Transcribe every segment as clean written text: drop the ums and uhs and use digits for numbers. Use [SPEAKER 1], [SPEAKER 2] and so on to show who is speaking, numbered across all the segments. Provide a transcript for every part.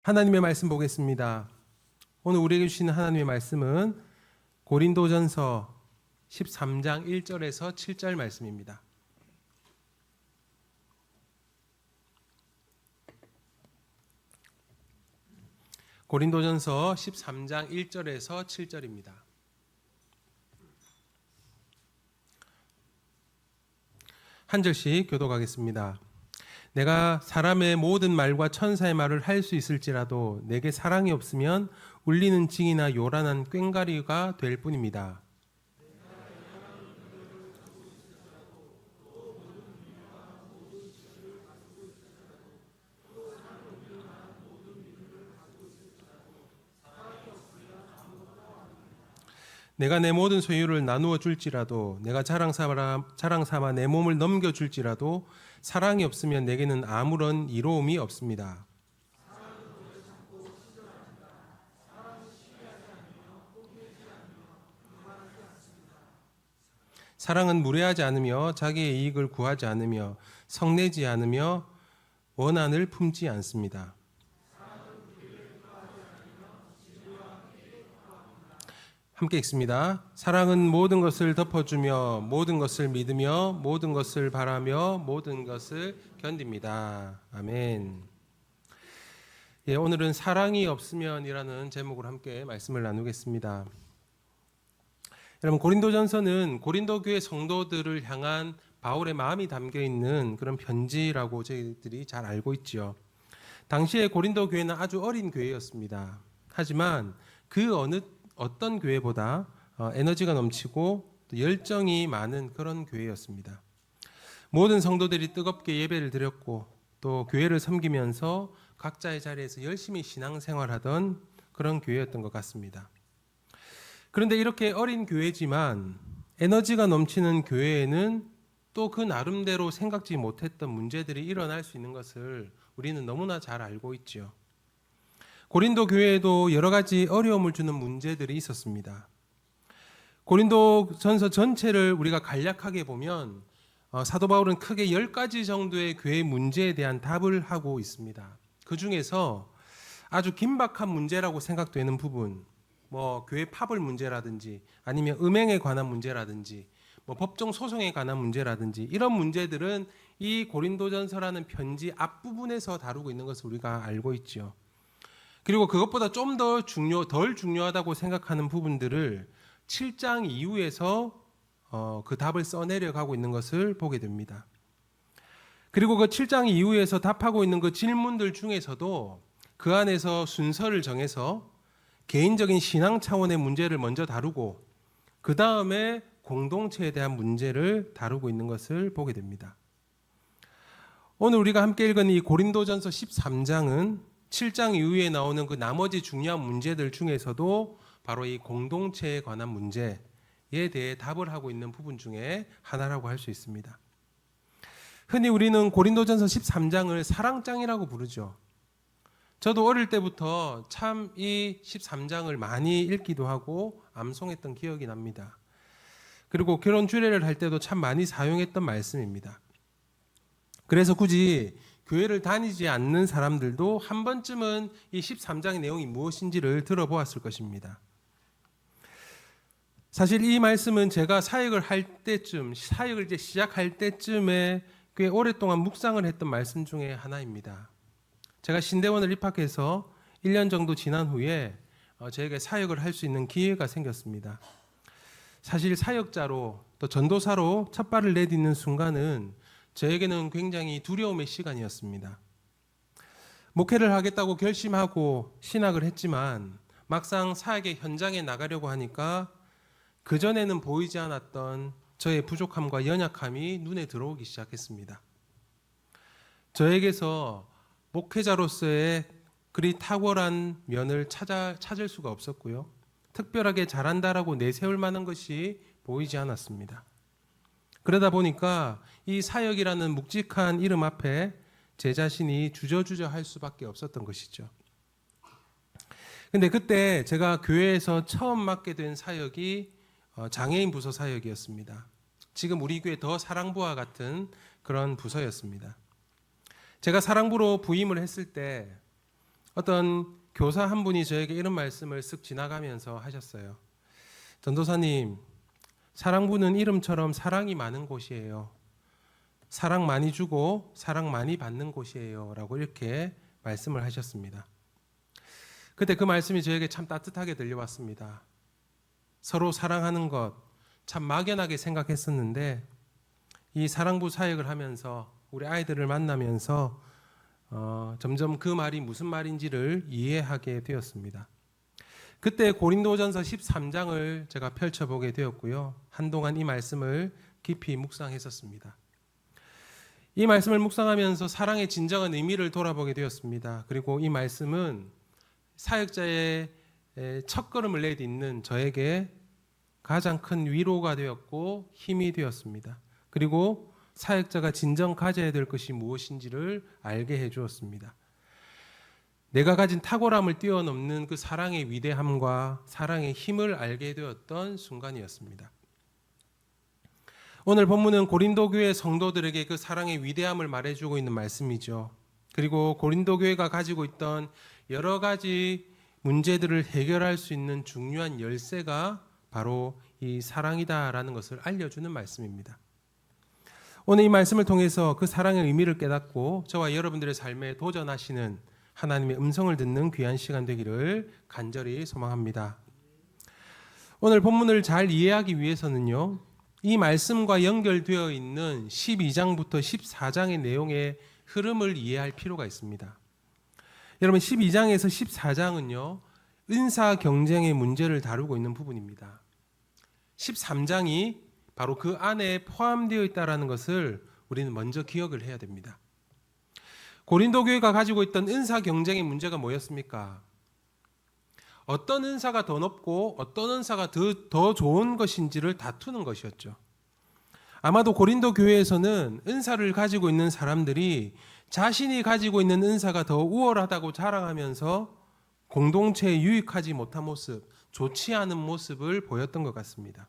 [SPEAKER 1] 하나님의 말씀 보겠습니다. 오늘 우리에게 주시는 하나님의 말씀은 고린도전서 13장 1절에서 7절 말씀입니다. 고린도전서 13장 1절에서 7절입니다. 한 절씩 교독하겠습니다. 내가 사람의 모든 말과 천사의 말을 할 수 있을지라도 내게 사랑이 없으면 울리는 징이나 요란한 꽹과리가 될 뿐입니다. 내가 내 모든 소유를 나누어 줄지라도 내가 자랑 삼아 내 몸을 넘겨 줄지라도 사랑이 없으면 내게는 아무런 이로움이 없습니다. 사랑은 무례하지 않으며 자기의 이익을 구하지 않으며 성내지 않으며 원한을 품지 않습니다. 함께 읽습니다. 사랑은 모든 것을 덮어주며 모든 것을 믿으며 모든 것을 바라며 모든 것을 견딥니다. 아멘. 오늘은 사랑이 없으면이라는 제목으로 함께 말씀을 나누겠습니다. 여러분, 고린도전서는 고린도 교회 성도들을 향한 바울의 마음이 담겨 있는 그런 편지라고 저희들이 잘 알고 있죠. 당시에 고린도 교회는 아주 어린 교회였습니다. 하지만 그 어떤 교회보다 에너지가 넘치고 열정이 많은 그런 교회였습니다. 모든 성도들이 뜨겁게 예배를 드렸고 또 교회를 섬기면서 각자의 자리에서 열심히 신앙생활하던 그런 교회였던 것 같습니다. 그런데 이렇게 어린 교회지만 에너지가 넘치는 교회에는 또 그 나름대로 생각지 못했던 문제들이 일어날 수 있는 것을 우리는 너무나 잘 알고 있죠. 고린도 교회에도 여러 가지 어려움을 주는 문제들이 있었습니다. 고린도 전서 전체를 우리가 간략하게 보면 사도 바울은 크게 10가지 정도의 교회 문제에 대한 답을 하고 있습니다. 그 중에서 아주 긴박한 문제라고 생각되는 부분, 교회 파벌 문제라든지 아니면 음행에 관한 문제라든지 법정 소송에 관한 문제라든지 이런 문제들은 이 고린도전서라는 편지 앞부분에서 다루고 있는 것을 우리가 알고 있죠. 그리고 그것보다 좀 더 덜 중요하다고 생각하는 부분들을 7장 이후에서 그 답을 써내려가고 있는 것을 보게 됩니다. 그리고 그 7장 이후에서 답하고 있는 그 질문들 중에서도 그 안에서 순서를 정해서 개인적인 신앙 차원의 문제를 먼저 다루고 그 다음에 공동체에 대한 문제를 다루고 있는 것을 보게 됩니다. 오늘 우리가 함께 읽은 이 고린도전서 13장은 7장 이후에 나오는 그 나머지 중요한 문제들 중에서도 바로 이 공동체에 관한 문제에 대해 답을 하고 있는 부분 중에 하나라고 할 수 있습니다. 흔히 우리는 고린도전서 13장을 사랑장이라고 부르죠. 저도 어릴 때부터 참 이 13장을 많이 읽기도 하고 암송했던 기억이 납니다. 그리고 결혼 주례를 할 때도 참 많이 사용했던 말씀입니다. 그래서 굳이 교회를 다니지 않는 사람들도 한 번쯤은 이 13장의 내용이 무엇인지를 들어보았을 것입니다. 사실 이 말씀은 제가 사역을 이제 시작할 때쯤에 꽤 오랫동안 묵상을 했던 말씀 중에 하나입니다. 제가 신대원을 입학해서 1년 정도 지난 후에 저에게 사역을 할 수 있는 기회가 생겼습니다. 사실 사역자로 또 전도사로 첫 발을 내딛는 순간은 저에게는 굉장히 두려움의 시간이었습니다. 목회를 하겠다고 결심하고 신학을 했지만 막상 사역의 현장에 나가려고 하니까 그전에는 보이지 않았던 저의 부족함과 연약함이 눈에 들어오기 시작했습니다. 저에게서 목회자로서의 그리 탁월한 면을 찾을 수가 없었고요. 특별하게 잘한다라고 내세울 만한 것이 보이지 않았습니다. 그러다 보니까 이 사역이라는 묵직한 이름 앞에 제 자신이 주저주저 할 수밖에 없었던 것이죠. 근데 그때 제가 교회에서 처음 맡게 된 사역이 장애인 부서 사역이었습니다. 지금 우리 교회 더 사랑부와 같은 그런 부서였습니다. 제가 사랑부로 부임을 했을 때 어떤 교사 한 분이 저에게 이런 말씀을 쓱 지나가면서 하셨어요. 전도사님, 사랑부는 이름처럼 사랑이 많은 곳이에요. 사랑 많이 주고 사랑 많이 받는 곳이에요. 라고 이렇게 말씀을 하셨습니다. 그때 그 말씀이 저에게 참 따뜻하게 들려왔습니다. 서로 사랑하는 것 참 막연하게 생각했었는데 이 사랑부 사역을 하면서 우리 아이들을 만나면서 점점 그 말이 무슨 말인지를 이해하게 되었습니다. 그때 고린도전서 13장을 제가 펼쳐보게 되었고요. 한동안 이 말씀을 깊이 묵상했었습니다. 이 말씀을 묵상하면서 사랑의 진정한 의미를 돌아보게 되었습니다. 그리고 이 말씀은 사역자의 첫걸음을 내딛는 저에게 가장 큰 위로가 되었고 힘이 되었습니다. 그리고 사역자가 진정 가져야 될 것이 무엇인지를 알게 해주었습니다. 내가 가진 탁월함을 뛰어넘는 그 사랑의 위대함과 사랑의 힘을 알게 되었던 순간이었습니다. 오늘 본문은 고린도 교회 성도들에게 그 사랑의 위대함을 말해주고 있는 말씀이죠. 그리고 고린도 교회가 가지고 있던 여러 가지 문제들을 해결할 수 있는 중요한 열쇠가 바로 이 사랑이다라는 것을 알려주는 말씀입니다. 오늘 이 말씀을 통해서 그 사랑의 의미를 깨닫고 저와 여러분들의 삶에 도전하시는 하나님의 음성을 듣는 귀한 시간 되기를 간절히 소망합니다. 오늘 본문을 잘 이해하기 위해서는요, 이 말씀과 연결되어 있는 12장부터 14장의 내용의 흐름을 이해할 필요가 있습니다. 여러분, 12장에서 14장은요, 은사 경쟁의 문제를 다루고 있는 부분입니다. 13장이 바로 그 안에 포함되어 있다는 것을 우리는 먼저 기억을 해야 됩니다. 고린도 교회가 가지고 있던 은사 경쟁의 문제가 뭐였습니까? 어떤 은사가 더 높고 어떤 은사가 더 좋은 것인지를 다투는 것이었죠. 아마도 고린도 교회에서는 은사를 가지고 있는 사람들이 자신이 가지고 있는 은사가 더 우월하다고 자랑하면서 공동체에 유익하지 못한 모습, 좋지 않은 모습을 보였던 것 같습니다.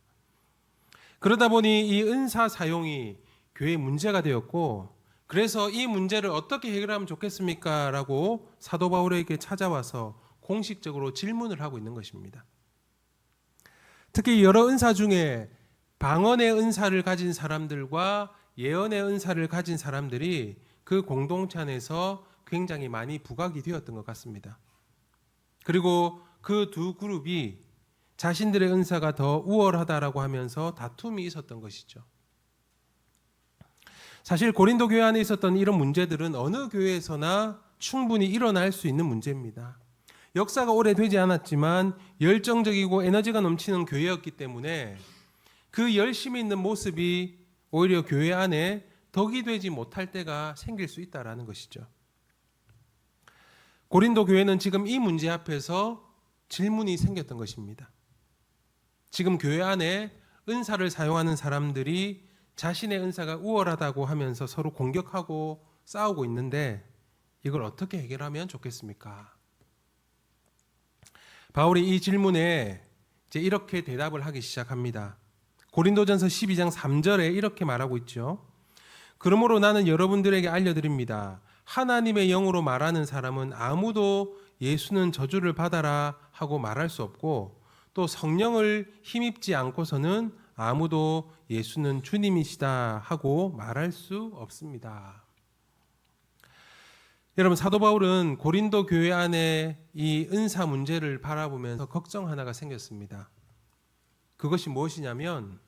[SPEAKER 1] 그러다 보니 이 은사 사용이 교회의 문제가 되었고, 그래서 이 문제를 어떻게 해결하면 좋겠습니까? 라고 사도 바울에게 찾아와서 공식적으로 질문을 하고 있는 것입니다. 특히 여러 은사 중에 방언의 은사를 가진 사람들과 예언의 은사를 가진 사람들이 그 공동체 안에서 굉장히 많이 부각이 되었던 것 같습니다. 그리고 그 두 그룹이 자신들의 은사가 더 우월하다라고 하면서 다툼이 있었던 것이죠. 사실 고린도 교회 안에 있었던 이런 문제들은 어느 교회에서나 충분히 일어날 수 있는 문제입니다. 역사가 오래되지 않았지만 열정적이고 에너지가 넘치는 교회였기 때문에 그 열심히 있는 모습이 오히려 교회 안에 덕이 되지 못할 때가 생길 수 있다는 것이죠. 고린도 교회는 지금 이 문제 앞에서 질문이 생겼던 것입니다. 지금 교회 안에 은사를 사용하는 사람들이 자신의 은사가 우월하다고 하면서 서로 공격하고 싸우고 있는데 이걸 어떻게 해결하면 좋겠습니까? 바울이 이 질문에 이제 이렇게 대답을 하기 시작합니다. 고린도전서 12장 3절에 이렇게 말하고 있죠. 그러므로 나는 여러분들에게 알려드립니다. 하나님의 영으로 말하는 사람은 아무도 예수는 저주를 받아라 하고 말할 수 없고, 또 성령을 힘입지 않고서는 아무도 예수는 주님이시다 하고 말할 수 없습니다. 여러분, 사도 바울은 고린도 교회 안에 이 은사 문제를 바라보면서 걱정 하나가 생겼습니다. 그것이 무엇이냐면,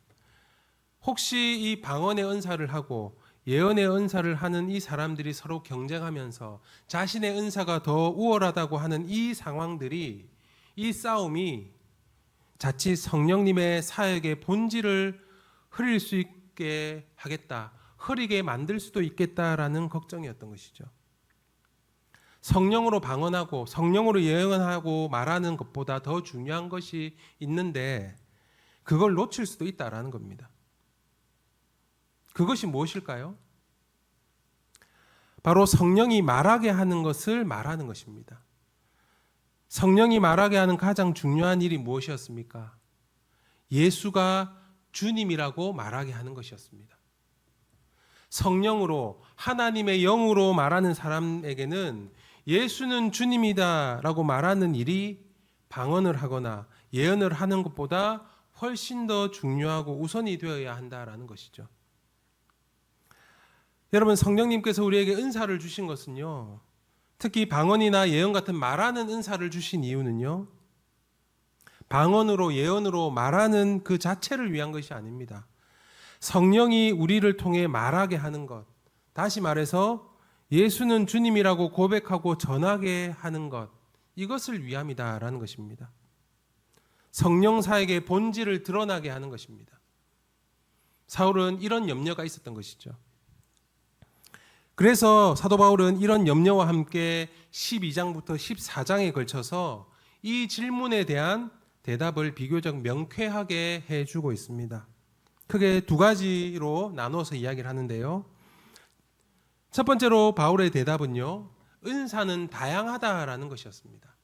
[SPEAKER 1] 혹시 이 방언의 은사를 하고 예언의 은사를 하는 이 사람들이 서로 경쟁하면서 자신의 은사가 더 우월하다고 하는 이 상황들이, 이 싸움이 자칫 성령님의 사역의 본질을 흐릴 수 있게 하겠다, 흐리게 만들 수도 있겠다라는 걱정이었던 것이죠. 성령으로 방언하고 성령으로 예언하고 말하는 것보다 더 중요한 것이 있는데 그걸 놓칠 수도 있다라는 겁니다. 그것이 무엇일까요? 바로 성령이 말하게 하는 것을 말하는 것입니다. 성령이 말하게 하는 가장 중요한 일이 무엇이었습니까? 예수가 주님이라고 말하게 하는 것이었습니다. 성령으로, 하나님의 영으로 말하는 사람에게는 예수는 주님이다라고 말하는 일이 방언을 하거나 예언을 하는 것보다 훨씬 더 중요하고 우선이 되어야 한다라는 것이죠. 여러분, 성령님께서 우리에게 은사를 주신 것은요, 특히 방언이나 예언 같은 말하는 은사를 주신 이유는요, 방언으로 예언으로 말하는 그 자체를 위한 것이 아닙니다. 성령이 우리를 통해 말하게 하는 것, 다시 말해서 예수는 주님이라고 고백하고 전하게 하는 것, 이것을 위함이다라는 것입니다. 성령사에게 본질을 드러나게 하는 것입니다. 사울은 이런 염려가 있었던 것이죠. 그래서 사도 바울은 이런 염려와 함께 12장부터 14장에 걸쳐서 이 질문에 대한 대답을 비교적 명쾌하게 해주고 있습니다. 크게 두 가지로 나눠서 이야기를 하는데요. 첫 번째로 바울의 대답은요, 은사는 다양하다라는 것이었습니다.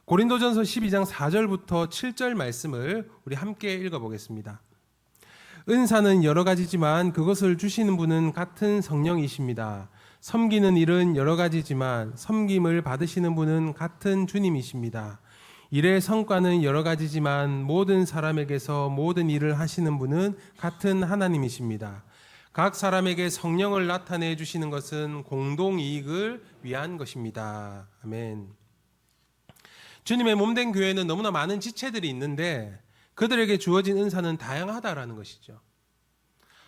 [SPEAKER 1] 고린도전서 12장 4절부터 7절 말씀을 우리 함께 읽어보겠습니다. 은사는 여러 가지지만 그것을 주시는 분은 같은 성령이십니다. 섬기는 일은 여러 가지지만 섬김을 받으시는 분은 같은 주님이십니다. 일의 성과는 여러 가지지만 모든 사람에게서 모든 일을 하시는 분은 같은 하나님이십니다. 각 사람에게 성령을 나타내 주시는 것은 공동이익을 위한 것입니다. 아멘. 주님의 몸된 교회는 너무나 많은 지체들이 있는데 그들에게 주어진 은사는 다양하다라는 것이죠.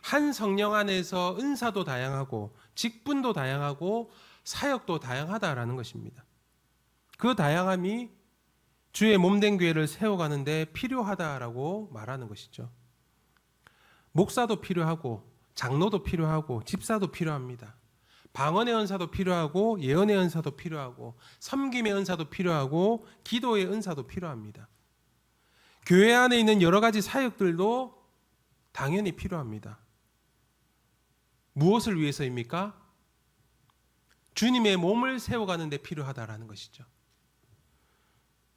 [SPEAKER 1] 한 성령 안에서 은사도 다양하고 직분도 다양하고 사역도 다양하다라는 것입니다. 그 다양함이 주의 몸된 교회를 세워가는데 필요하다라고 말하는 것이죠. 목사도 필요하고 장로도 필요하고 집사도 필요합니다. 방언의 은사도 필요하고 예언의 은사도 필요하고 섬김의 은사도 필요하고 기도의 은사도 필요합니다. 교회 안에 있는 여러 가지 사역들도 당연히 필요합니다. 무엇을 위해서입니까? 주님의 몸을 세워가는 데 필요하다라는 것이죠.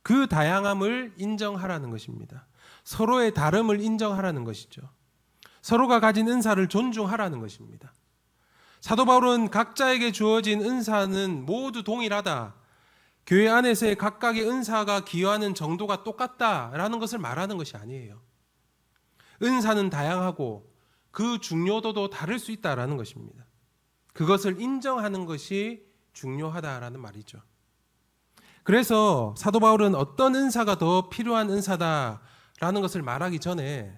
[SPEAKER 1] 그 다양함을 인정하라는 것입니다. 서로의 다름을 인정하라는 것이죠. 서로가 가진 은사를 존중하라는 것입니다. 사도 바울은 각자에게 주어진 은사는 모두 동일하다. 교회 안에서의 각각의 은사가 기여하는 정도가 똑같다라는 것을 말하는 것이 아니에요. 은사는 다양하고 그 중요도도 다를 수 있다라는 것입니다. 그것을 인정하는 것이 중요하다라는 말이죠. 그래서 사도 바울은 어떤 은사가 더 필요한 은사다라는 것을 말하기 전에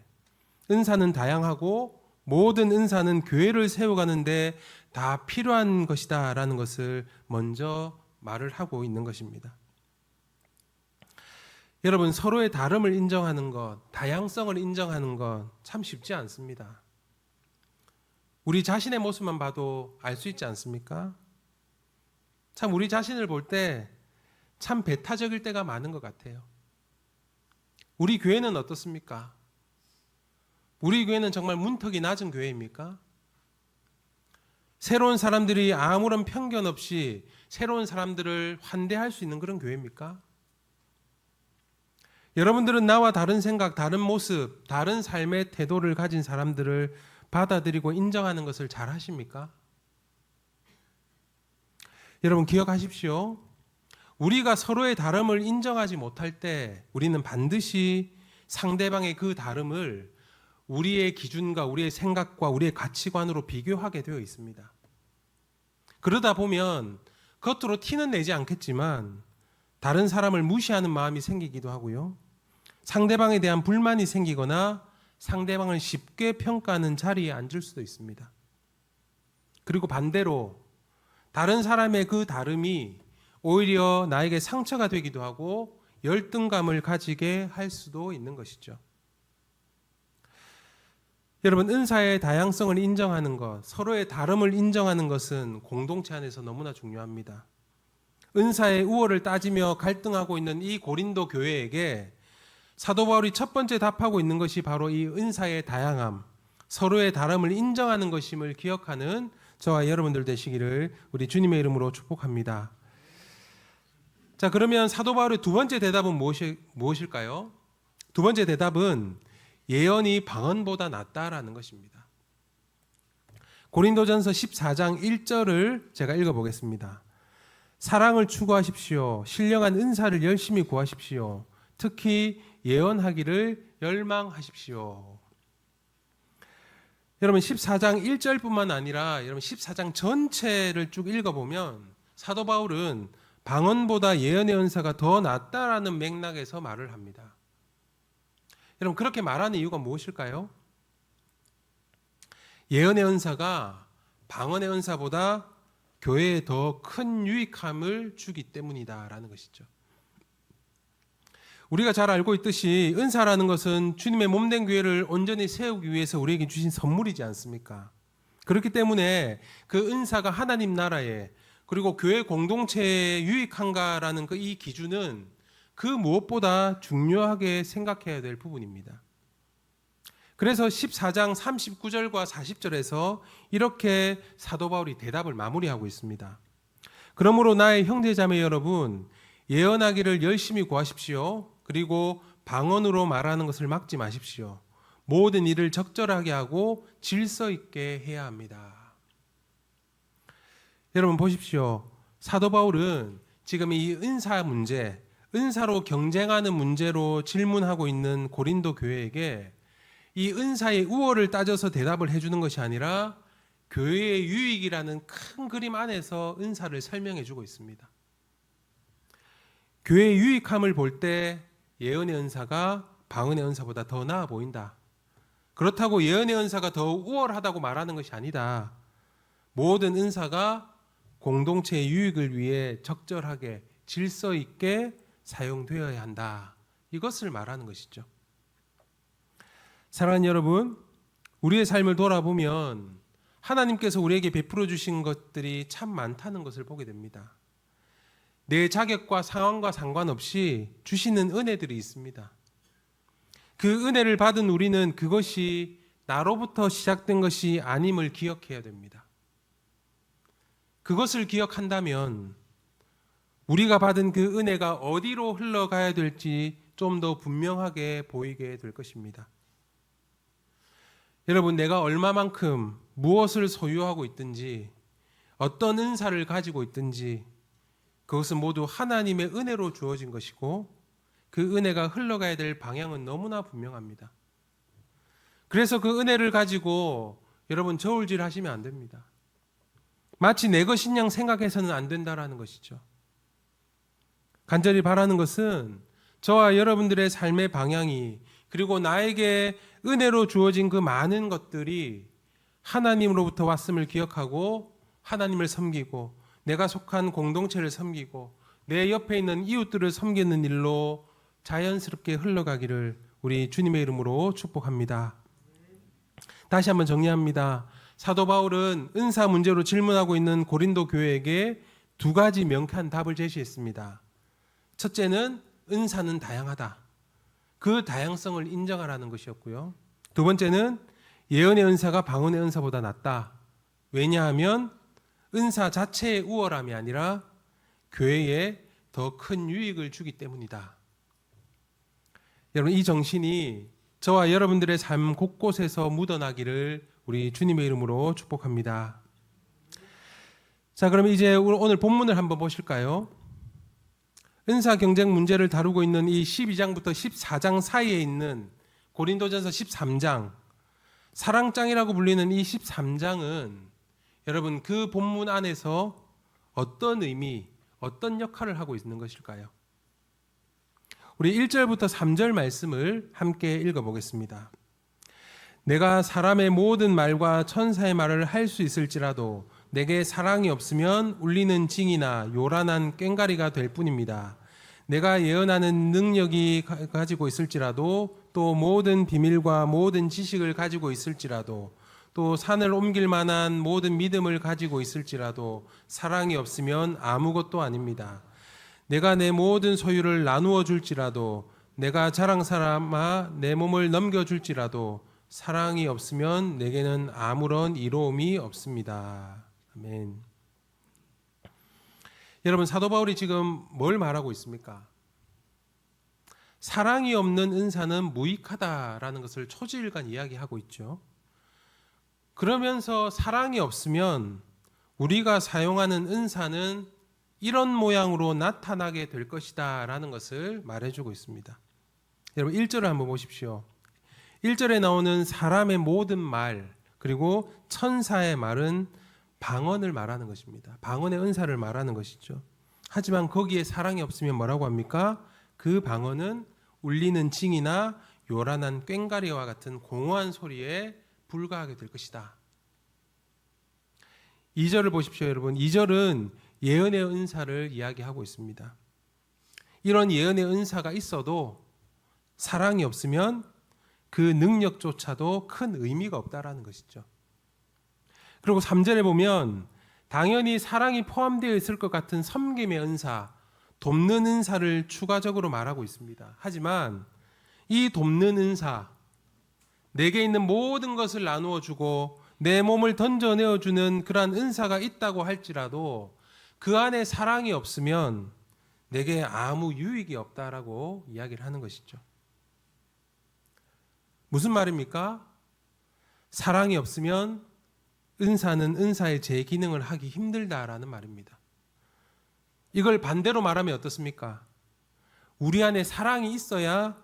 [SPEAKER 1] 은사는 다양하고 모든 은사는 교회를 세워가는데 다 필요한 것이다라는 것을 먼저 말을 하고 있는 것입니다. 여러분, 서로의 다름을 인정하는 것, 다양성을 인정하는 것 참 쉽지 않습니다. 우리 자신의 모습만 봐도 알 수 있지 않습니까? 참 우리 자신을 볼 때 참 배타적일 때가 많은 것 같아요. 우리 교회는 어떻습니까? 우리 교회는 정말 문턱이 낮은 교회입니까? 새로운 사람들이 아무런 편견 없이 새로운 사람들을 환대할 수 있는 그런 교회입니까? 여러분들은 나와 다른 생각, 다른 모습, 다른 삶의 태도를 가진 사람들을 받아들이고 인정하는 것을 잘 하십니까? 여러분 기억하십시오. 우리가 서로의 다름을 인정하지 못할 때 우리는 반드시 상대방의 그 다름을 우리의 기준과 우리의 생각과 우리의 가치관으로 비교하게 되어 있습니다. 그러다 보면 겉으로 티는 내지 않겠지만 다른 사람을 무시하는 마음이 생기기도 하고요. 상대방에 대한 불만이 생기거나 상대방을 쉽게 평가하는 자리에 앉을 수도 있습니다. 그리고 반대로 다른 사람의 그 다름이 오히려 나에게 상처가 되기도 하고 열등감을 가지게 할 수도 있는 것이죠. 여러분, 은사의 다양성을 인정하는 것, 서로의 다름을 인정하는 것은 공동체 안에서 너무나 중요합니다. 은사의 우월을 따지며 갈등하고 있는 이 고린도 교회에게 사도 바울이 첫 번째 답하고 있는 것이 바로 이 은사의 다양함, 서로의 다름을 인정하는 것임을 기억하는 저와 여러분들 되시기를 우리 주님의 이름으로 축복합니다. 자, 그러면 사도 바울의 두 번째 대답은 무엇일까요? 두 번째 대답은 예언이 방언보다 낫다라는 것입니다. 고린도전서 14장 1절을 제가 읽어보겠습니다. 사랑을 추구하십시오. 신령한 은사를 열심히 구하십시오. 특히 예언하기를 열망하십시오. 여러분 14장 1절뿐만 아니라 여러분 14장 전체를 쭉 읽어보면 사도 바울은 방언보다 예언의 은사가 더 낫다라는 맥락에서 말을 합니다. 여러분 그렇게 말하는 이유가 무엇일까요? 예언의 은사가 방언의 은사보다 교회에 더 큰 유익함을 주기 때문이다라는 것이죠. 우리가 잘 알고 있듯이 은사라는 것은 주님의 몸된 교회를 온전히 세우기 위해서 우리에게 주신 선물이지 않습니까? 그렇기 때문에 그 은사가 하나님 나라에 그리고 교회 공동체에 유익한가라는 이 기준은 그 무엇보다 중요하게 생각해야 될 부분입니다. 그래서 14장 39절과 40절에서 이렇게 사도 바울이 대답을 마무리하고 있습니다. 그러므로 나의 형제자매 여러분, 예언하기를 열심히 구하십시오. 그리고 방언으로 말하는 것을 막지 마십시오. 모든 일을 적절하게 하고 질서 있게 해야 합니다. 여러분 보십시오. 사도 바울은 지금 이 은사 문제, 은사로 경쟁하는 문제로 질문하고 있는 고린도 교회에게 이 은사의 우월을 따져서 대답을 해주는 것이 아니라 교회의 유익이라는 큰 그림 안에서 은사를 설명해 주고 있습니다. 교회의 유익함을 볼 때 예언의 은사가 방언의 은사보다 더 나아 보인다. 그렇다고 예언의 은사가 더 우월하다고 말하는 것이 아니다. 모든 은사가 공동체의 유익을 위해 적절하게 질서 있게 사용되어야 한다. 이것을 말하는 것이죠. 사랑하는 여러분, 우리의 삶을 돌아보면 하나님께서 우리에게 베풀어 주신 것들이 참 많다는 것을 보게 됩니다. 내 자격과 상황과 상관없이 주시는 은혜들이 있습니다. 그 은혜를 받은 우리는 그것이 나로부터 시작된 것이 아님을 기억해야 됩니다. 그것을 기억한다면 우리가 받은 그 은혜가 어디로 흘러가야 될지 좀 더 분명하게 보이게 될 것입니다. 여러분, 내가 얼마만큼 무엇을 소유하고 있든지 어떤 은사를 가지고 있든지 그것은 모두 하나님의 은혜로 주어진 것이고 그 은혜가 흘러가야 될 방향은 너무나 분명합니다. 그래서 그 은혜를 가지고 여러분 저울질 하시면 안 됩니다. 마치 내 것인 양 생각해서는 안 된다라는 것이죠. 간절히 바라는 것은 저와 여러분들의 삶의 방향이 그리고 나에게 은혜로 주어진 그 많은 것들이 하나님으로부터 왔음을 기억하고 하나님을 섬기고 내가 속한 공동체를 섬기고 내 옆에 있는 이웃들을 섬기는 일로 자연스럽게 흘러가기를 우리 주님의 이름으로 축복합니다. 다시 한번 정리합니다. 사도 바울은 은사 문제로 질문하고 있는 고린도 교회에게 두 가지 명쾌한 답을 제시했습니다. 첫째는 은사는 다양하다. 그 다양성을 인정하라는 것이었고요. 두 번째는 예언의 은사가 방언의 은사보다 낫다. 왜냐하면 은사 자체의 우월함이 아니라 교회에 더 큰 유익을 주기 때문이다. 여러분, 이 정신이 저와 여러분들의 삶 곳곳에서 묻어나기를 우리 주님의 이름으로 축복합니다. 자, 그럼 이제 오늘 본문을 한번 보실까요? 은사 경쟁 문제를 다루고 있는 이 12장부터 14장 사이에 있는 고린도전서 13장, 사랑장이라고 불리는 이 13장은 여러분 그 본문 안에서 어떤 의미, 어떤 역할을 하고 있는 것일까요? 우리 1절부터 3절 말씀을 함께 읽어보겠습니다. 내가 사람의 모든 말과 천사의 말을 할 수 있을지라도 내게 사랑이 없으면 울리는 징이나 요란한 꽹과리가 될 뿐입니다. 내가 예언하는 능력이 가지고 있을지라도 또 모든 비밀과 모든 지식을 가지고 있을지라도 또 산을 옮길 만한 모든 믿음을 가지고 있을지라도 사랑이 없으면 아무것도 아닙니다. 내가 내 모든 소유를 나누어 줄지라도 내가 자랑 삼아 내 몸을 넘겨줄지라도 사랑이 없으면 내게는 아무런 이로움이 없습니다. 아멘. 여러분, 사도 바울이 지금 뭘 말하고 있습니까? 사랑이 없는 은사는 무익하다라는 것을 초지일간 이야기하고 있죠. 그러면서 사랑이 없으면 우리가 사용하는 은사는 이런 모양으로 나타나게 될 것이다 라는 것을 말해주고 있습니다. 여러분 1절을 한번 보십시오. 1절에 나오는 사람의 모든 말 그리고 천사의 말은 방언을 말하는 것입니다. 방언의 은사를 말하는 것이죠. 하지만 거기에 사랑이 없으면 뭐라고 합니까? 그 방언은 울리는 징이나 요란한 꽹과리와 같은 공허한 소리에 불과하게 될 것이다. 2절을 보십시오, 여러분. 2절은 예언의 은사를 이야기하고 있습니다. 이런 예언의 은사가 있어도 사랑이 없으면 그 능력조차도 큰 의미가 없다라는 것이죠. 그리고 3절에 보면 당연히 사랑이 포함되어 있을 것 같은 섬김의 은사, 돕는 은사를 추가적으로 말하고 있습니다. 하지만 이 돕는 은사, 내게 있는 모든 것을 나누어 주고 내 몸을 던져내어 주는 그러한 은사가 있다고 할지라도 그 안에 사랑이 없으면 내게 아무 유익이 없다라고 이야기를 하는 것이죠. 무슨 말입니까? 사랑이 없으면 은사는 은사의 제 기능을 하기 힘들다라는 말입니다. 이걸 반대로 말하면 어떻습니까? 우리 안에 사랑이 있어야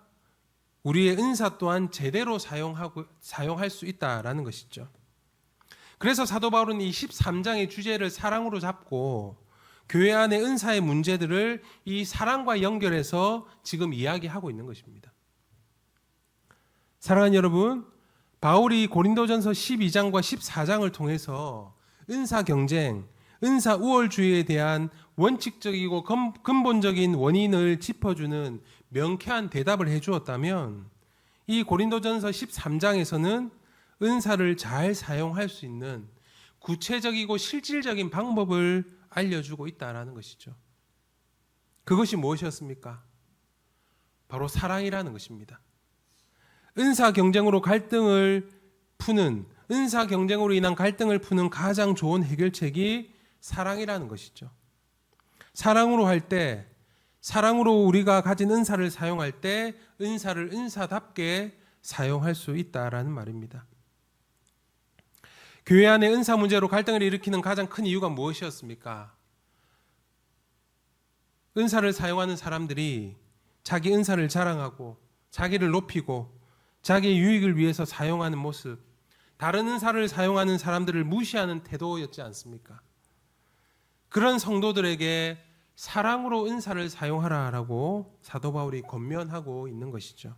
[SPEAKER 1] 우리의 은사 또한 제대로 사용할 수 있다라는 것이죠. 그래서 사도 바울은 이 13장의 주제를 사랑으로 잡고 교회 안의 은사의 문제들을 이 사랑과 연결해서 지금 이야기하고 있는 것입니다. 사랑하는 여러분, 바울이 고린도전서 12장과 14장을 통해서 은사 경쟁, 은사 우월주의에 대한 원칙적이고 근본적인 원인을 짚어주는 명쾌한 대답을 해주었다면 이 고린도전서 13장에서는 은사를 잘 사용할 수 있는 구체적이고 실질적인 방법을 알려주고 있다는 것이죠. 그것이 무엇이었습니까? 바로 사랑이라는 것입니다. 은사 경쟁으로 은사 경쟁으로 인한 갈등을 푸는 가장 좋은 해결책이 사랑이라는 것이죠. 사랑으로 우리가 가진 은사를 사용할 때 은사를 은사답게 사용할 수 있다라는 말입니다. 교회 안의 은사 문제로 갈등을 일으키는 가장 큰 이유가 무엇이었습니까? 은사를 사용하는 사람들이 자기 은사를 자랑하고 자기를 높이고 자기의 유익을 위해서 사용하는 모습, 다른 은사를 사용하는 사람들을 무시하는 태도였지 않습니까? 그런 성도들에게 사랑으로 은사를 사용하라라고 사도 바울이 권면하고 있는 것이죠.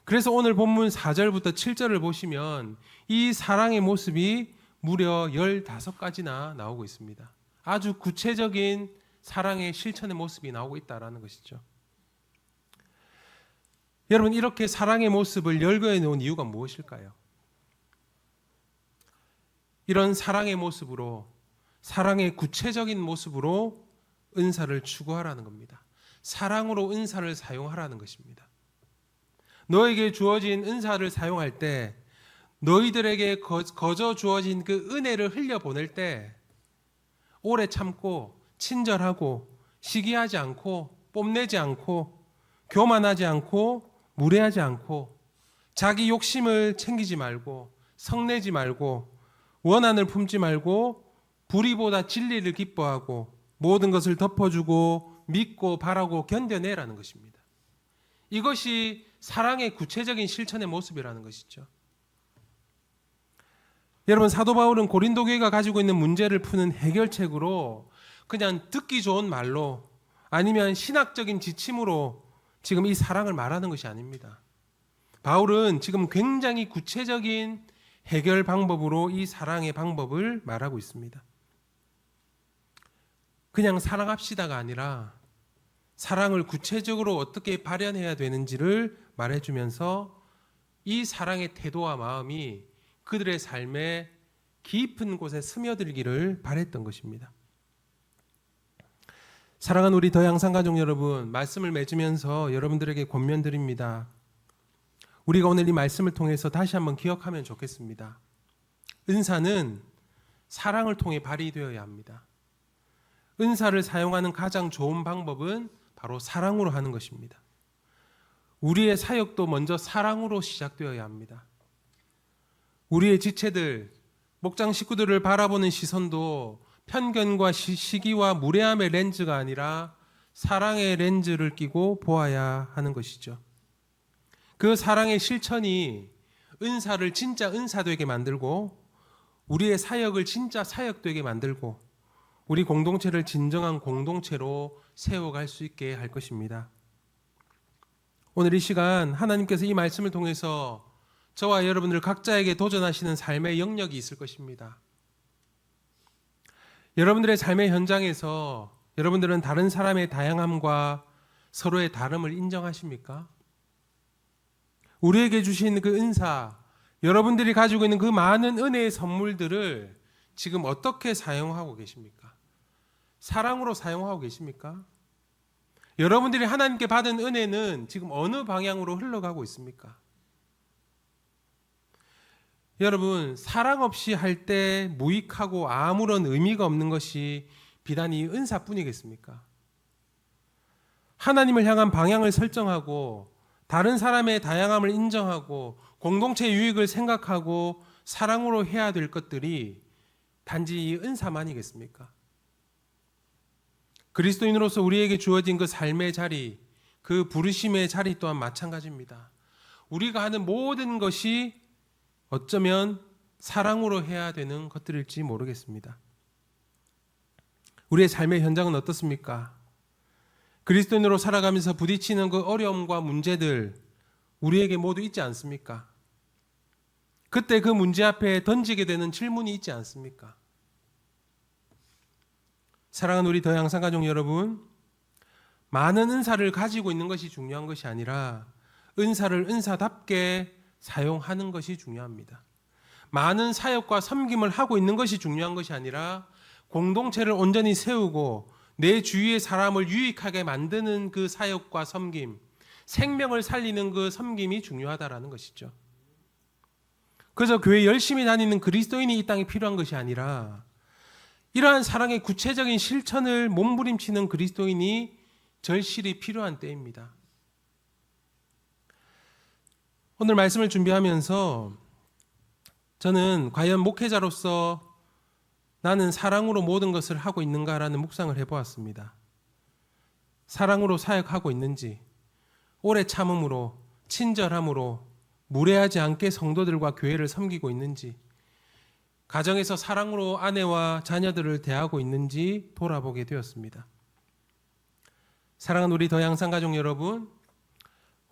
[SPEAKER 1] 그래서 오늘 본문 4절부터 7절을 보시면 이 사랑의 모습이 무려 15가지나 나오고 있습니다. 아주 구체적인 사랑의 실천의 모습이 나오고 있다는 것이죠. 여러분, 이렇게 사랑의 모습을 열거해 놓은 이유가 무엇일까요? 이런 사랑의 모습으로, 사랑의 구체적인 모습으로 은사를 추구하라는 겁니다. 사랑으로 은사를 사용하라는 것입니다. 너에게 주어진 은사를 사용할 때, 너희들에게 거저 주어진 그 은혜를 흘려보낼 때 오래 참고 친절하고 시기하지 않고 뽐내지 않고 교만하지 않고 무례하지 않고 자기 욕심을 챙기지 말고 성내지 말고 원한을 품지 말고 불의보다 진리를 기뻐하고 모든 것을 덮어주고 믿고 바라고 견뎌내라는 것입니다. 이것이 사랑의 구체적인 실천의 모습이라는 것이죠. 여러분, 사도 바울은 고린도 교회가 가지고 있는 문제를 푸는 해결책으로 그냥 듣기 좋은 말로 아니면 신학적인 지침으로 지금 이 사랑을 말하는 것이 아닙니다. 바울은 지금 굉장히 구체적인 해결 방법으로 이 사랑의 방법을 말하고 있습니다. 그냥 사랑합시다가 아니라 사랑을 구체적으로 어떻게 발현해야 되는지를 말해주면서 이 사랑의 태도와 마음이 그들의 삶에 깊은 곳에 스며들기를 바랬던 것입니다. 사랑하는 우리 더 양산가족 여러분, 말씀을 맺으면서 여러분들에게 권면드립니다. 우리가 오늘 이 말씀을 통해서 다시 한번 기억하면 좋겠습니다. 은사는 사랑을 통해 발휘되어야 합니다. 은사를 사용하는 가장 좋은 방법은 바로 사랑으로 하는 것입니다. 우리의 사역도 먼저 사랑으로 시작되어야 합니다. 우리의 지체들, 목장 식구들을 바라보는 시선도 편견과 시기와 무례함의 렌즈가 아니라 사랑의 렌즈를 끼고 보아야 하는 것이죠. 그 사랑의 실천이 은사를 진짜 은사되게 만들고 우리의 사역을 진짜 사역되게 만들고 우리 공동체를 진정한 공동체로 세워갈 수 있게 할 것입니다. 오늘 이 시간 하나님께서 이 말씀을 통해서 저와 여러분들 각자에게 도전하시는 삶의 영역이 있을 것입니다. 여러분들의 삶의 현장에서 여러분들은 다른 사람의 다양함과 서로의 다름을 인정하십니까? 우리에게 주신 그 은사, 여러분들이 가지고 있는 그 많은 은혜의 선물들을 지금 어떻게 사용하고 계십니까? 사랑으로 사용하고 계십니까? 여러분들이 하나님께 받은 은혜는 지금 어느 방향으로 흘러가고 있습니까? 여러분, 사랑 없이 할 때 무익하고 아무런 의미가 없는 것이 비단 이 은사뿐이겠습니까? 하나님을 향한 방향을 설정하고 다른 사람의 다양함을 인정하고 공동체 유익을 생각하고 사랑으로 해야 될 것들이 단지 이 은사만이겠습니까? 그리스도인으로서 우리에게 주어진 그 삶의 자리, 그 부르심의 자리 또한 마찬가지입니다. 우리가 하는 모든 것이 어쩌면 사랑으로 해야 되는 것들일지 모르겠습니다. 우리의 삶의 현장은 어떻습니까? 그리스도인으로 살아가면서 부딪히는 그 어려움과 문제들 우리에게 모두 있지 않습니까? 그때 그 문제 앞에 던지게 되는 질문이 있지 않습니까? 사랑하는 우리 더 양산 가족 여러분, 많은 은사를 가지고 있는 것이 중요한 것이 아니라 은사를 은사답게 사용하는 것이 중요합니다. 많은 사역과 섬김을 하고 있는 것이 중요한 것이 아니라 공동체를 온전히 세우고 내 주위의 사람을 유익하게 만드는 그 사역과 섬김, 생명을 살리는 그 섬김이 중요하다라는 것이죠. 그래서 교회 열심히 다니는 그리스도인이 이 땅에 필요한 것이 아니라 이러한 사랑의 구체적인 실천을 몸부림치는 그리스도인이 절실히 필요한 때입니다. 오늘 말씀을 준비하면서 저는 과연 목회자로서 나는 사랑으로 모든 것을 하고 있는가라는 묵상을 해보았습니다. 사랑으로 사역하고 있는지, 오래 참음으로, 친절함으로, 무례하지 않게 성도들과 교회를 섬기고 있는지, 가정에서 사랑으로 아내와 자녀들을 대하고 있는지 돌아보게 되었습니다. 사랑하는 우리 더 양산 가족 여러분,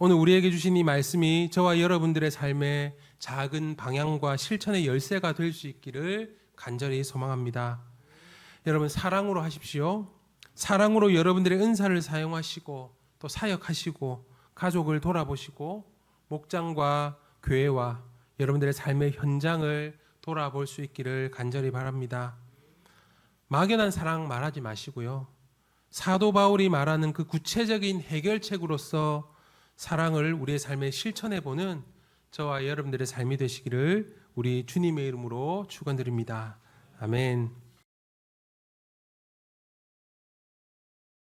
[SPEAKER 1] 오늘 우리에게 주신 이 말씀이 저와 여러분들의 삶의 작은 방향과 실천의 열쇠가 될 수 있기를 간절히 소망합니다. 여러분, 사랑으로 하십시오. 사랑으로 여러분들의 은사를 사용하시고 또 사역하시고 가족을 돌아보시고 목장과 교회와 여러분들의 삶의 현장을 돌아볼 수 있기를 간절히 바랍니다. 막연한 사랑 말하지 마시고요. 사도 바울이 말하는 그 구체적인 해결책으로서 사랑을 우리의 삶에 실천해보는 저와 여러분들의 삶이 되시기를 우리 주님의 이름으로 축원드립니다. 아멘.